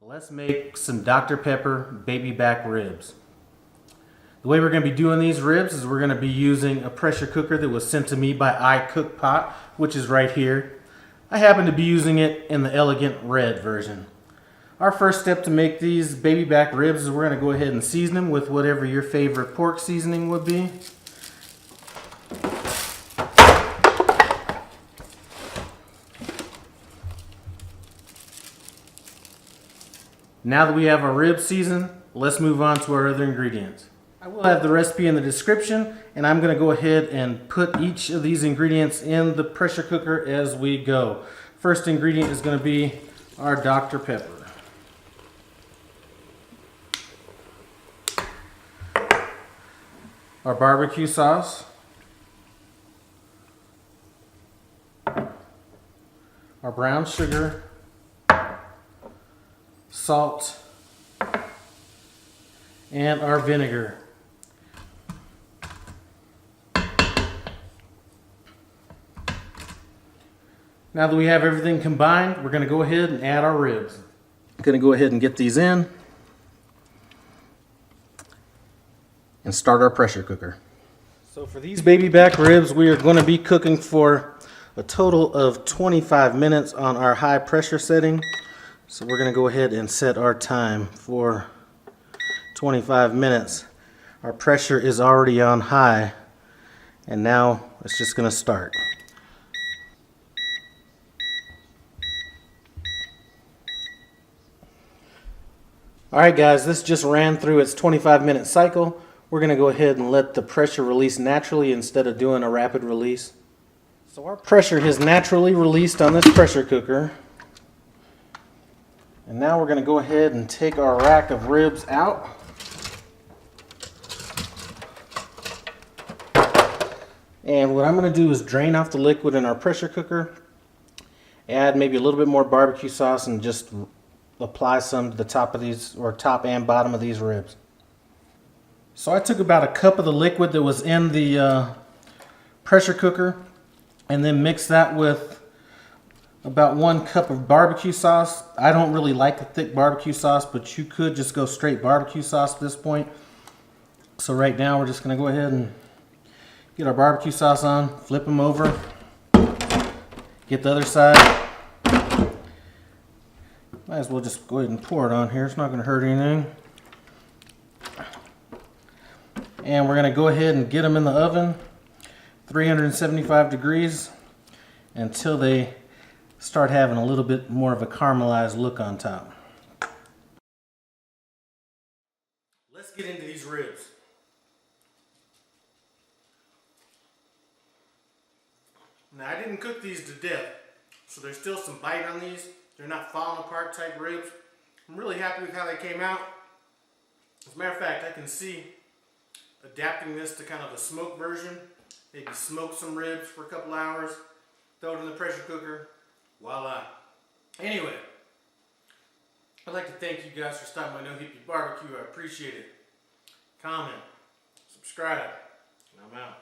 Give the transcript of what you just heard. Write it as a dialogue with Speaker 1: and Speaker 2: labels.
Speaker 1: Let's make some Dr. Pepper baby back ribs. The way we're going to be doing these ribs is we're going to be using a pressure cooker that was sent to me by ICOOKPOT, which is right here. I happen to be using it in the elegant red version. Our first step to make these baby back ribs is we're going to go ahead and season them with whatever your favorite pork seasoning would be. Now that we have our ribs seasoned, let's move on to our other ingredients. I will have the recipe in the description, and I'm going to go ahead and put each of these ingredients in the pressure cooker as we go. First ingredient is going to be our Dr. Pepper. Our barbecue sauce. Our brown sugar. Salt, and our vinegar. Now that we have everything combined, we're going to go ahead and add our ribs. I'm going to go ahead and get these in and start our pressure cooker. So for these baby back ribs, we are going to be cooking for a total of 25 minutes on our high pressure setting. So we're going to go ahead and set our time for 25 minutes. Our pressure is already on high, and now it's just going to start. Alright guys, this just ran through its 25-minute cycle. We're going to go ahead and let the pressure release naturally instead of doing a rapid release. So our pressure has naturally released on this pressure cooker. And now we're going to go ahead and take our rack of ribs out. And what I'm going to do is drain off the liquid in our pressure cooker, add maybe a little bit more barbecue sauce, and just apply some to the top of these, or top and bottom of these ribs. So I took about a cup of the liquid that was in the pressure cooker and then mixed that with about 1 cup of barbecue sauce. I don't really like the thick barbecue sauce, but you could just go straight barbecue sauce at this point. So right now we're just going to go ahead and get our barbecue sauce on, flip them over, get the other side. Might as well just go ahead and pour it on here. It's not going to hurt anything. And we're going to go ahead and get them in the oven, 375 degrees, until they start having a little bit more of a caramelized look on top. Let's get into these ribs. Now I didn't cook these to death, so there's still some bite on these. They're not falling apart type ribs. I'm really happy with how they came out. As a matter of fact, I can see adapting this to kind of a smoke version. Maybe smoke some ribs for a couple hours, throw it in the pressure cooker. Voila. Anyway, I'd like to thank you guys for stopping by No Hippie Barbecue. I appreciate it. Comment, subscribe, and I'm out.